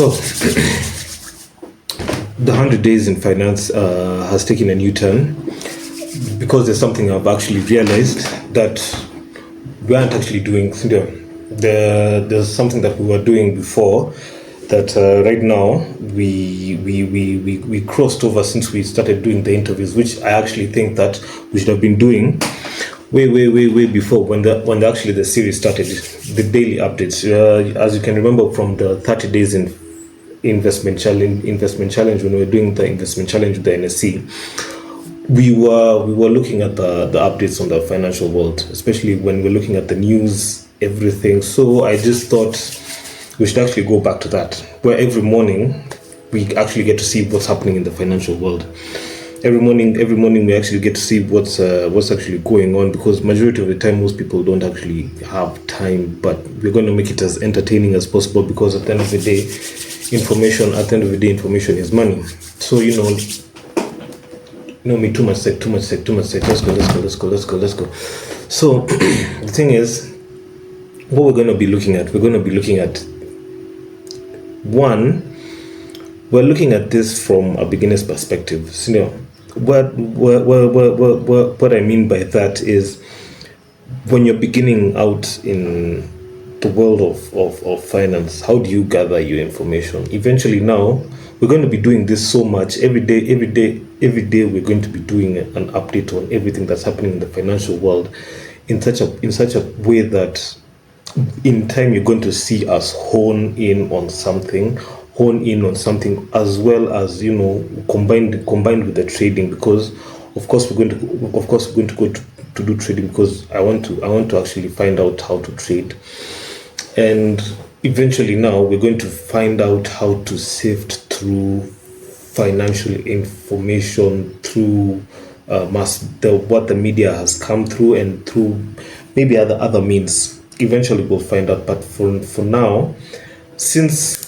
So, the 100 days in finance has taken a new turn because there's something I've actually realized that we aren't actually doing. There's something that we were doing before that right now we crossed over since we started doing the interviews, which I actually think that we should have been doing way before when the series started, the daily updates. As you can remember from the 30 days in investment challenge when we were doing the investment challenge with the NSC, we were looking at the updates on the financial world, especially when we're looking at the news, everything. So I just thought we should actually go back to that, where every morning we actually get to see what's happening in the financial world. Every morning we actually get to see what's actually going on, because majority of the time most people don't actually have time. But we're going to make it as entertaining as possible, because at the end of the day, information is money. So me, too much sec. Let's go. So the thing is, what we're going to be looking at, one, we're looking at this from a beginner's perspective. So, what I mean by that is, when you're beginning out in the world of finance, how do you gather your information? Eventually, now we're going to be doing this so much every day. We're going to be doing an update on everything that's happening in the financial world in such a way that in time you're going to see us hone in on something, as well as combined with the trading, because of course we're going to go to do trading, because I want to actually find out how to trade. And eventually now we're going to find out how to sift through financial information through what the media has come through, and through maybe other means. Eventually we'll find out. But for now, since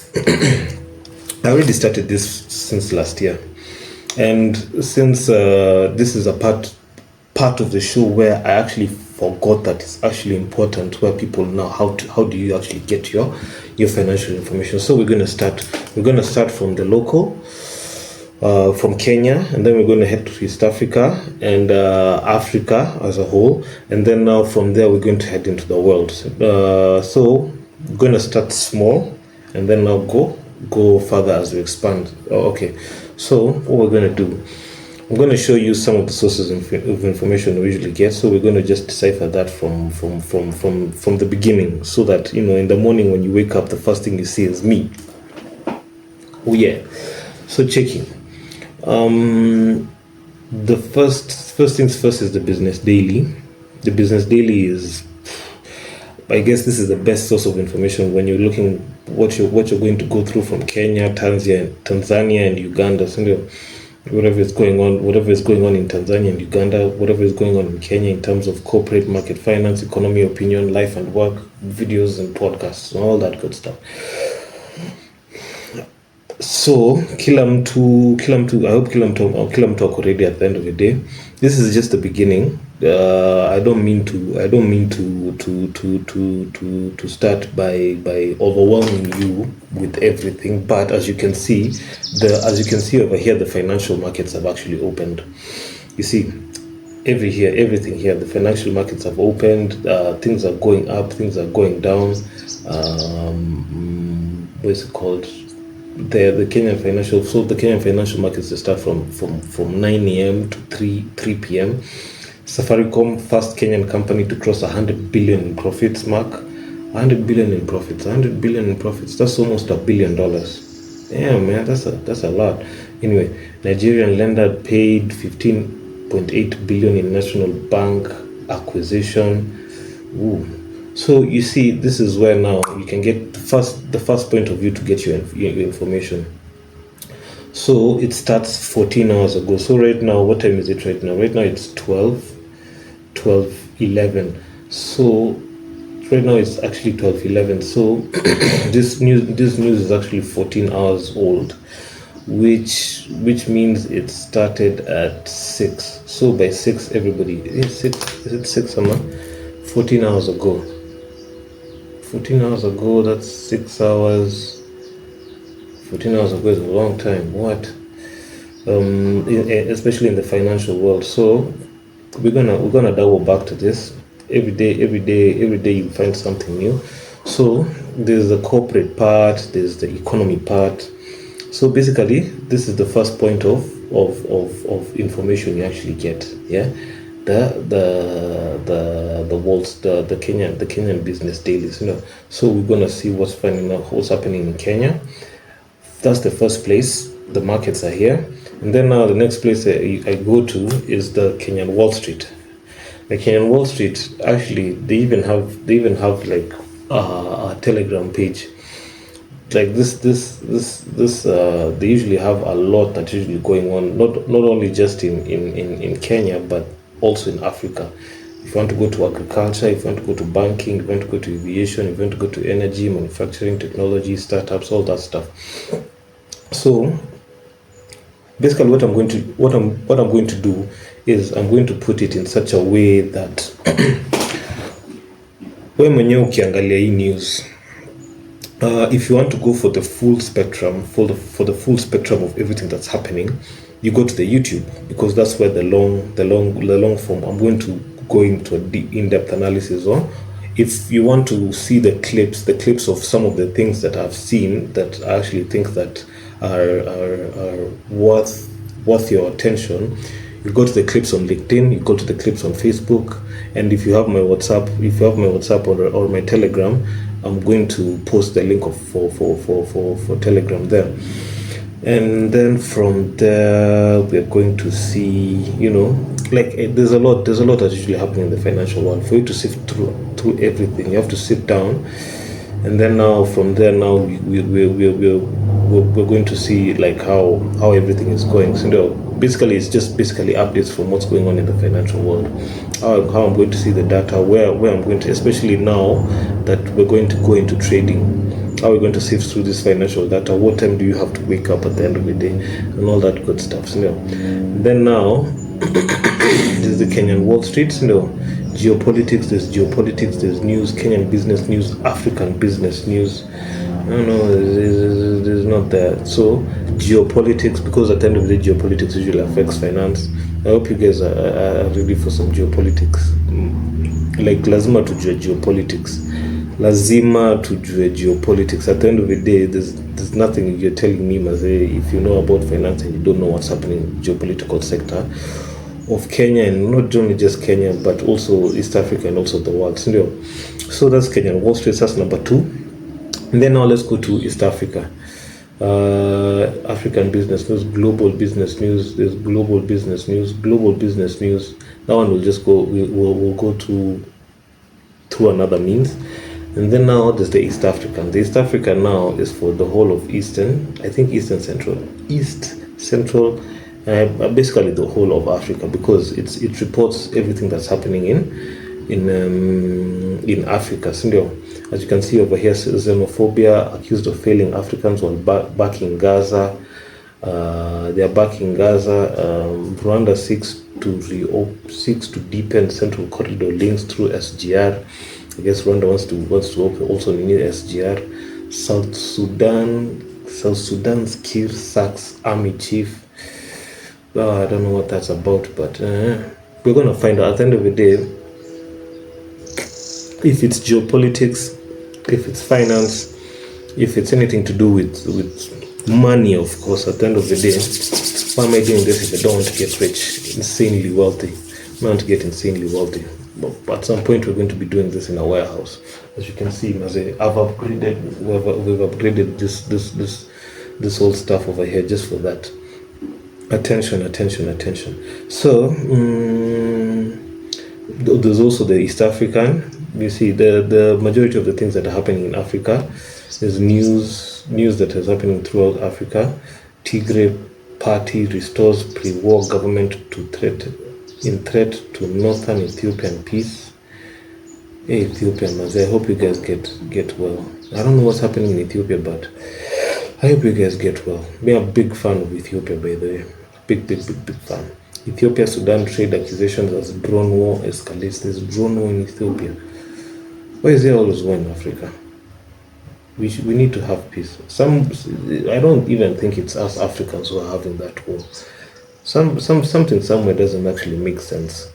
I already started this since last year, and since this is a part of the show where I actually forgot that it's actually important, where people know how do you actually get your financial information. So we're going to start from the local, from Kenya, and then we're going to head to East Africa and Africa as a whole, and then now from there we're going to head into the world. So we're going to start small and then now go further as we expand. Okay, so what we're going to do, I'm going to show you some of the sources of information we usually get. So we're going to just decipher that from the beginning, so that in the morning when you wake up, the first thing you see is me. Oh yeah. So checking. The first things first is the Business Daily. The Business Daily is, I guess, this is the best source of information when you're looking what you're going to go through from Kenya, Tanzania, and Uganda. So whatever is going on in Tanzania and Uganda, whatever is going on in Kenya in terms of corporate, market, finance, economy, opinion, life and work, videos and podcasts, and all that good stuff. So kila mtu I hope kila mtu ako ready at the end of the day. This is just the beginning. I don't mean to start by overwhelming you with everything, but as you can see over here, the financial markets have actually opened. You see, everything here, the financial markets have opened. Things are going up, things are going down. What is it called? The Kenyan financial markets, they start from 9 a.m. to 3 p.m. Safaricom, first Kenyan company to cross 100 billion in profits mark. 100 billion in profits. That's almost $1 billion. Damn, man, that's a lot. Anyway, Nigerian lender paid 15.8 billion in national bank acquisition. Ooh. So you see, this is where now you can get the first point of view to get your information. So it starts 14 hours ago. So right now, what time is it right now? Right now it's 12:11. So right now it's actually 12:11. So this news is actually 14 hours old, which means it started at 6. So by 6, everybody, is it 6 or not? 14 hours ago. 14 hours ago, that's 6 hours. 14 hours ago is a long time. What? Especially in the financial world. So we're gonna double back to this every day you find something new. So there's the corporate part, there's the economy part. So basically this is the first point of information you actually get. Yeah, the world's the Kenyan business dailies, so we're gonna see what's happening in Kenya. That's the first place. The markets are here. And then now the next place I go to is the Kenyan Wall Street. The Kenyan Wall Street, actually, they even have like a Telegram page. Like this they usually have a lot that's usually going on, not only just in Kenya, but also in Africa. If you want to go to agriculture, if you want to go to banking, if you want to go to aviation, if you want to go to energy, manufacturing, technology, startups, all that stuff. So basically what I'm going to do is I'm going to put it in such a way that wewe mwenyewe ukiangalia hii news, if you want to go for the full spectrum, for the full spectrum of everything that's happening, you go to the YouTube, because that's where the long form I'm going to go into a in-depth analysis on. If you want to see the clips of some of the things that I've seen that I actually think that are worth your attention, you go to the clips on LinkedIn, you go to the clips on Facebook, and if you have my WhatsApp, or my Telegram, I'm going to post the link for Telegram there. And then from there we're going to see, there's a lot that's usually happening in the financial world. For you to sift through everything, you have to sit down, and then now from there we're going to see like how everything is going. So basically it's just updates from what's going on in the financial world, how I'm going to see the data, where I'm going to, especially now that we're going to go into trading, how we're going to sift through this financial data, what time do you have to wake up at the end of the day, and all that good stuff. Then now there's the Kenyan Wall Street. Geopolitics, there's news, Kenyan business news, African business news. There's not that. So geopolitics, because at the end of the day geopolitics usually affects finance. I hope you guys are ready for some geopolitics. Like lazima tujue geopolitics. At the end of the day, there's nothing you're telling me, Maze, if you know about finance and you don't know what's happening in the geopolitical sector of Kenya, and not only just Kenya, but also East Africa and also the world. So that's Kenyan Wall Street, that's number 2. And then now let's go to East Africa. African business news, global business news. There's global business news. That one will just go. We'll go through another means. And then now there's the East African. The East African now is for the whole of East Central, basically the whole of Africa, because it reports everything that's happening in Africa. As you can see over here, xenophobia accused of failing Africans while backing Gaza. They are backing Gaza. Rwanda seeks to deepen central corridor links through SGR. I guess Rwanda wants to open also near SGR. South Sudan's Kir sacks army chief. I don't know what that's about, but we're gonna find out at the end of the day. If it's geopolitics, if it's finance, if it's anything to do with money, of course, at the end of the day, why am I doing this if I don't want to get rich, insanely wealthy? I want to get insanely wealthy. But at some point, we're going to be doing this in a warehouse. As you can see, we've upgraded this whole stuff over here just for that. Attention. So there's also the East African. You see the majority of the things that are happening in Africa is news that is happening throughout Africa. Tigray party restores pre-war government in threat to northern Ethiopian peace. Hey, Ethiopian, I hope you guys get well. I don't know what's happening in Ethiopia, but I hope you guys get well. Me, I'm a big fan of Ethiopia, by the way. Big fan. Ethiopia Sudan trade accusations as drone war escalates. There's drone war in Ethiopia. Why is there always war in Africa? We need to have peace. I don't even think it's us Africans who are having that war. Something somewhere doesn't actually make sense.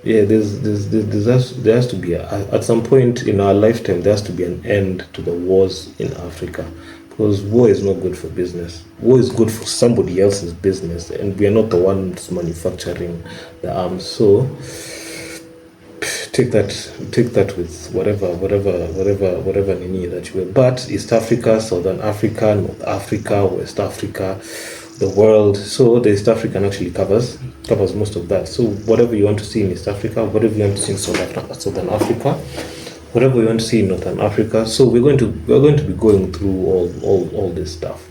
Yeah, there has to be at some point in our lifetime there has to be an end to the wars in Africa, because war is not good for business. War is good for somebody else's business, and we are not the ones manufacturing the arms. So take that with whatever nini that you will. But East Africa, Southern Africa, North Africa, West Africa, the world. So the East African actually covers most of that. So whatever you want to see in East Africa, whatever you want to see in Southern Africa, whatever you want to see in Northern Africa. So we're going to be going through all this stuff.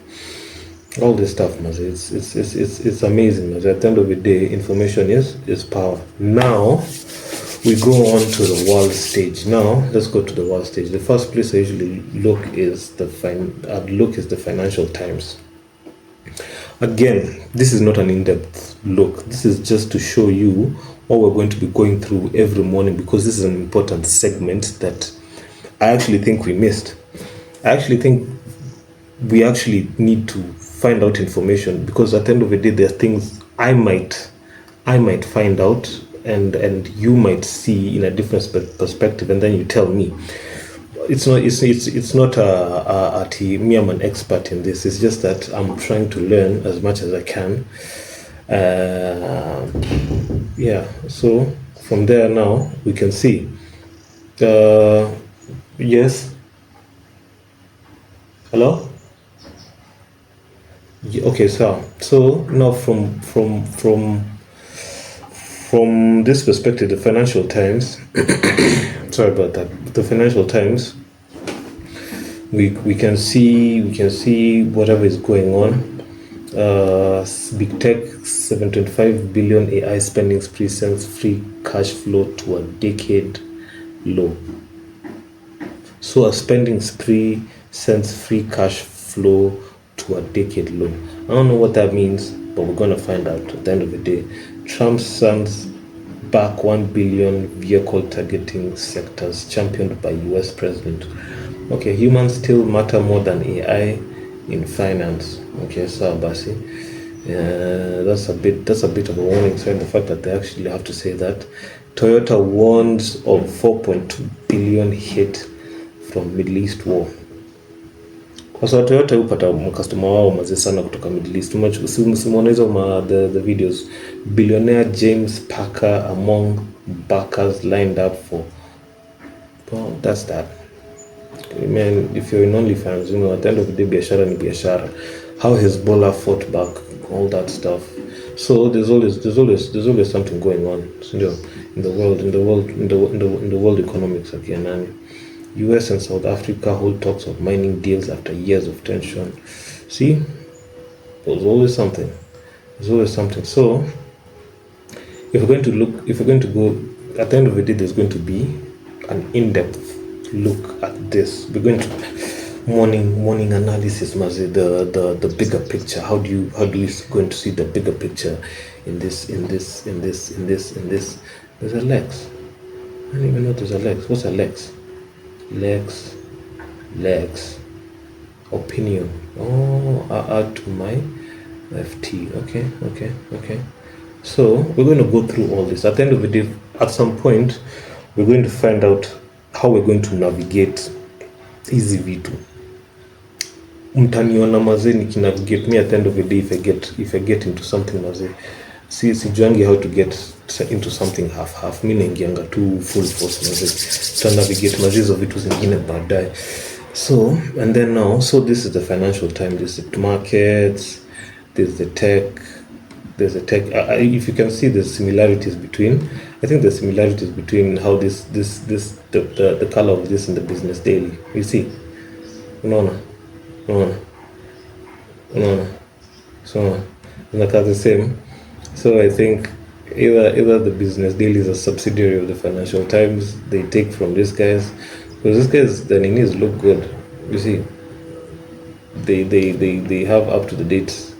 All this stuff, Mazi. It's amazing, Mazi. At the end of the day, information is power. Now we go on to the world stage. Now let's go to the world stage. The first place I usually look is the Financial Times. Again, this is not an in-depth look. This is just to show you what we're going to be going through every morning, because this is an important segment that I actually think we missed. I actually think we actually need to find out information, because at the end of the day, there are things I might find out, and you might see in a different perspective, and then you tell me. It's not me, I'm an expert in this. It's just that I'm trying to learn as much as I can. Yeah, so from there now we can see. Yes. Hello. Okay, so now from this perspective, the Financial Times. Sorry about that. The Financial Times. We can see whatever is going on. Big tech, 725 billion AI spending spree sends free cash flow to a decade low. So a spending spree sends free cash flow to a decade low. I don't know what that means, but we're going to find out at the end of the day. Trump sends back 1 billion vehicle targeting sectors championed by US president. Okay, humans still matter more than AI in finance. Okay, so Basi, that's a bit of a warning sign. The fact that they actually have to say that. Toyota warns of 4.2 billion hit from Middle East war. Kwa sababu Toyota hupata customer wao mazee sana kutoka Middle East. Usimuona hizo the videos. Billionaire James Packer among backers lined up for. Well, that's that. Man, if you're in OnlyFans, at the end of the day, biashara ni biashara. How Hezbollah fought back, all that stuff. So there's always something going on. So, in the world economics of Yanani. US and South Africa hold talks of mining deals after years of tension. See, there's always something. So if we're going to go, at the end of the day, there's going to be an in-depth look at this. We're going to morning analysis, Mazi, the bigger picture. How do you going to see the bigger picture in this? There's a Lex. I don't even know there's a Lex. What's a Lex? Lex. Opinion. Oh, I add to my FT. Okay. So we're going to go through all this. At the end of the day, at some point, we're going to find out how we're going to navigate hizi vitu. Mtaniona mazee nikinavigate. Me at the end of the day, if I get into something mazee, sijuangi how to get into something half. Mi naingianga tu full force mazee. To navigate mazee hizo vitu zingine baadaye. So, and then now, so this is the Financial Times, this is the markets, there's the tech. If you can see the similarities between, I think the similarities between how the color of this in the Business Daily. You see, no. So not the same. So I think either the Business Daily is a subsidiary of the Financial Times. They take from these guys, because these guys, the Ninis look good. You see, they have up to the date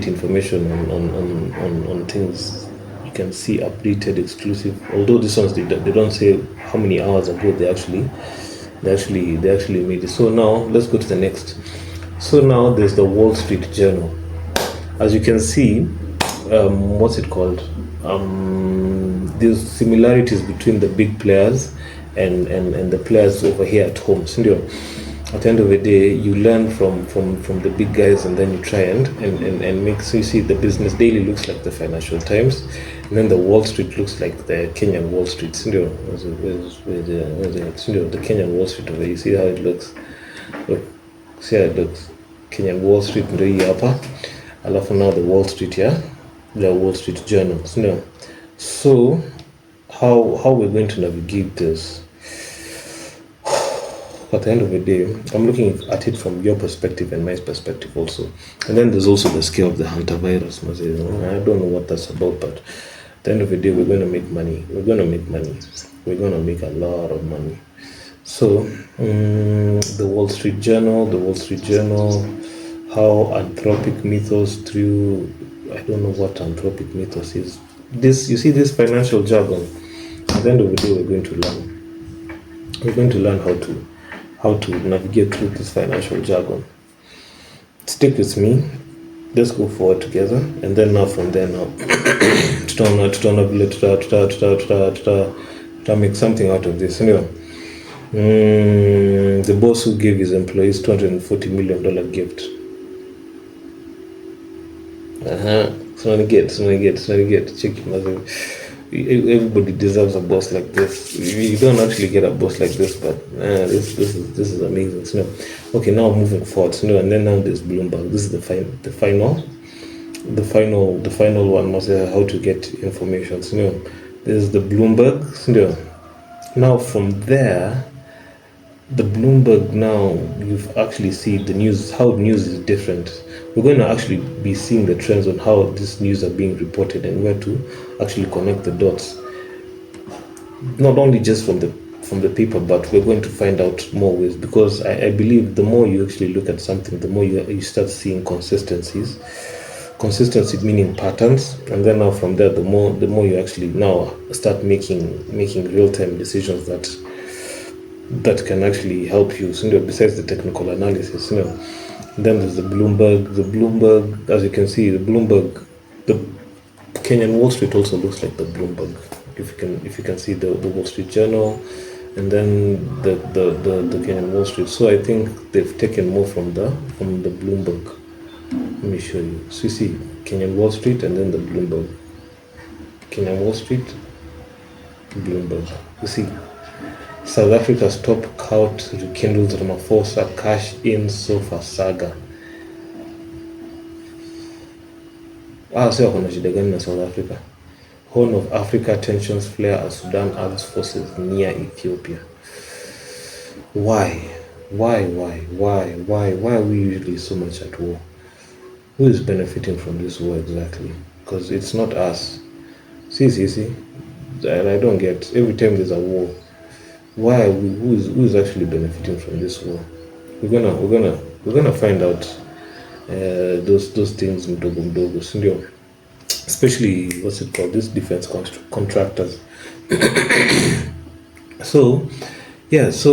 information on things. You can see updated, exclusive. Although these ones they don't say how many hours ago they actually They actually made it. So now let's go to the next. So now there's the Wall Street Journal. As you can see, what's it called? There's similarities between the big players and the players over here at home. So at the end of the day, you learn from the big guys, and then you try and make. So you see, the Business Daily looks like the Financial Times, and then the Wall Street looks like the Kenyan Wall Street. Where's the Kenyan Wall Street over there? You see how it looks? Look, see how it looks. Kenyan Wall Street ndio hii hapa, alafu now the Wall Street, yeah, the Wall Street Journal. So how we're going to navigate this? At the end of the day, I'm looking at it from your perspective and my perspective also. And then there's also the scare of the hantavirus. I don't know what that's about, but at the end of the day, we're going to make money. We're going to make a lot of money. So the Wall Street Journal, how anthropic mythos through, I don't know what anthropic mythos is. This, you see, this financial jargon. At the end of the day, we're going to learn how to navigate through this financial jargon. Stick with me. Let's go forward together, and then now from there now to make something out of this. The boss who gave his employees $240 million gift. Check it. Everybody deserves a boss like this. You don't actually get a boss like this, but this is amazing. Okay, now moving forward. And then now there's Bloomberg. This is the final one. Must say how to get information. There's the Bloomberg. Now from there, the Bloomberg, now you've actually seen the news, how news is different. We're going to actually be seeing the trends on how this news are being reported and where to actually connect the dots. Not only just from the paper, but we're going to find out more ways, because I believe the more you actually look at something, the more you start seeing consistencies. Consistency meaning patterns, and then now from there, the more you actually now start making real-time decisions that can actually help you. Besides the technical analysis, then there's the Bloomberg. As you can see, the Bloomberg, the Kenyan Wall Street also looks like the Bloomberg. If you can see the Wall Street Journal, and then the Kenyan Wall Street. So I think they've taken more from the Bloomberg. Let me show you. So you see Kenyan Wall Street and then the Bloomberg. Kenyan Wall Street, Bloomberg. You see, South Africa's top court rekindles Ramaphosa cash-in sofa saga. Sio kuna shida gani na South Africa? Horn of Africa tensions flare as Sudan adds forces near Ethiopia. Why are we usually so much at war? Who is benefiting from this war exactly? Because it's not us. See. I don't get. Every time there's a war, why are we? Who is actually benefiting from this war? We're gonna find out those things mdogo, especially what's it called? This defense contractors. So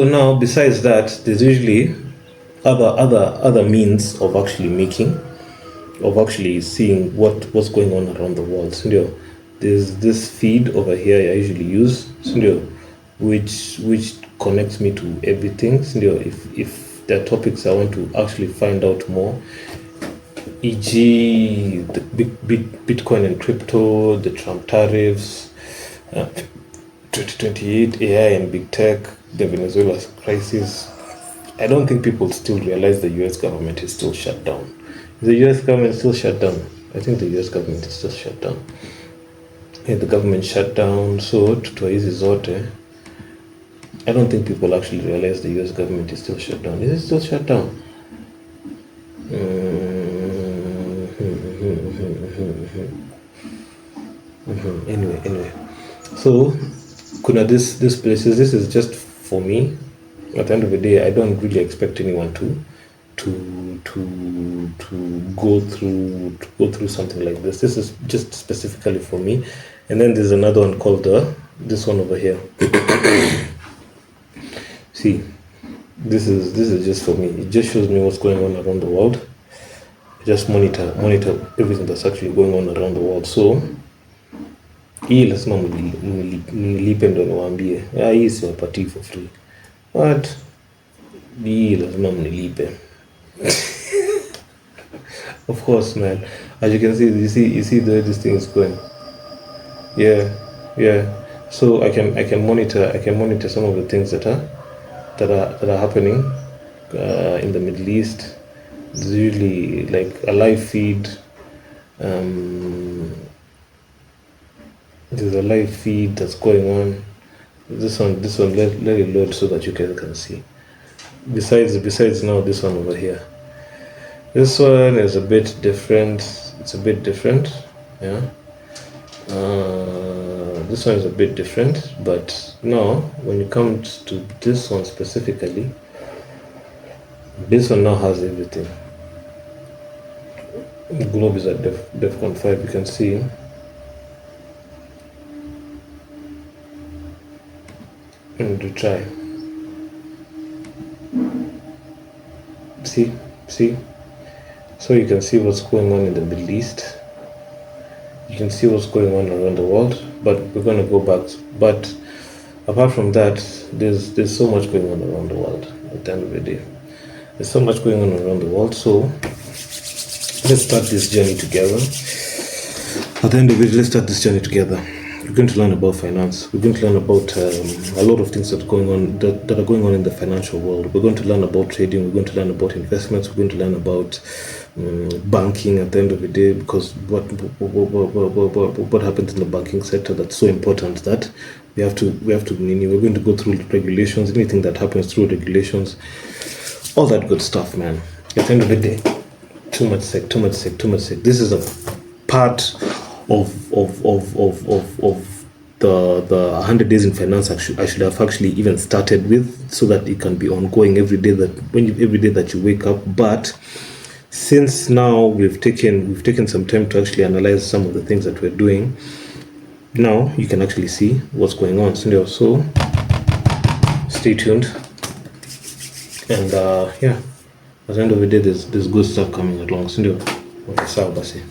now besides that, there's usually other means of actually seeing what's going on around the world. There's this feed over here I usually use, which connects me to everything. If there are topics I want to actually find out more, e.g. the Bitcoin and crypto, the Trump tariffs, 2028, AI and big tech, the Venezuela crisis. I don't think people still realize the US government is still shut down. Is the US government still shut down? I think the US government is still shut down. The government shut down, so hizi zote. I don't think people actually realize the US government is still shut down. Is it still shut down? Anyway. So, kuna this places. This is just for me. At the end of the day, I don't really expect anyone to go through something like this. This is just specifically for me. And then there's another one called this one over here. See, This is just for me. It just shows me what's going on around the world. Just monitor everything that's actually going on around the world. So hii lazima mnilipe ndo niwaambie. Hii siwapatii for free. But hii lazima mnilipe. Of course, man. As you can see, you see the way this thing is going. Yeah. So I can monitor some of the things that are happening in the Middle East. There's usually like a live feed. There's a live feed that's going on. This one, let it load so that you guys can see. Besides now this one over here. This one is a bit different. It's a bit different, yeah. This one is a bit different, but now when it comes to this one specifically, this one now has everything. The globe is at DEFCON 5, you can see. And to try. See? So you can see what's going on in the Middle East. You can see what's going on around the world, but we're going to go back. But apart from that, there's so much going on around the world at the end of the day. There's so much going on around the world, so let's start this journey together. At the end of it, let's start this journey together. We're going to learn about finance. We're going to learn about a lot of things that are going on in the financial world. We're going to learn about trading. We're going to learn about investments. We're going to learn about banking at the end of the day, because what happens in the banking sector that's so important that we're going to go through regulations, anything that happens through regulations, all that good stuff, man. At the end of the day, too much sick. This is a part of the 100 days in finance I should have actually even started with, so that it can be ongoing every day that you wake up. But since now we've taken some time to actually analyze some of the things that we're doing, now you can actually see what's going on. So stay tuned, and at the end of the day, there's good stuff coming along. Okay, sawa basi.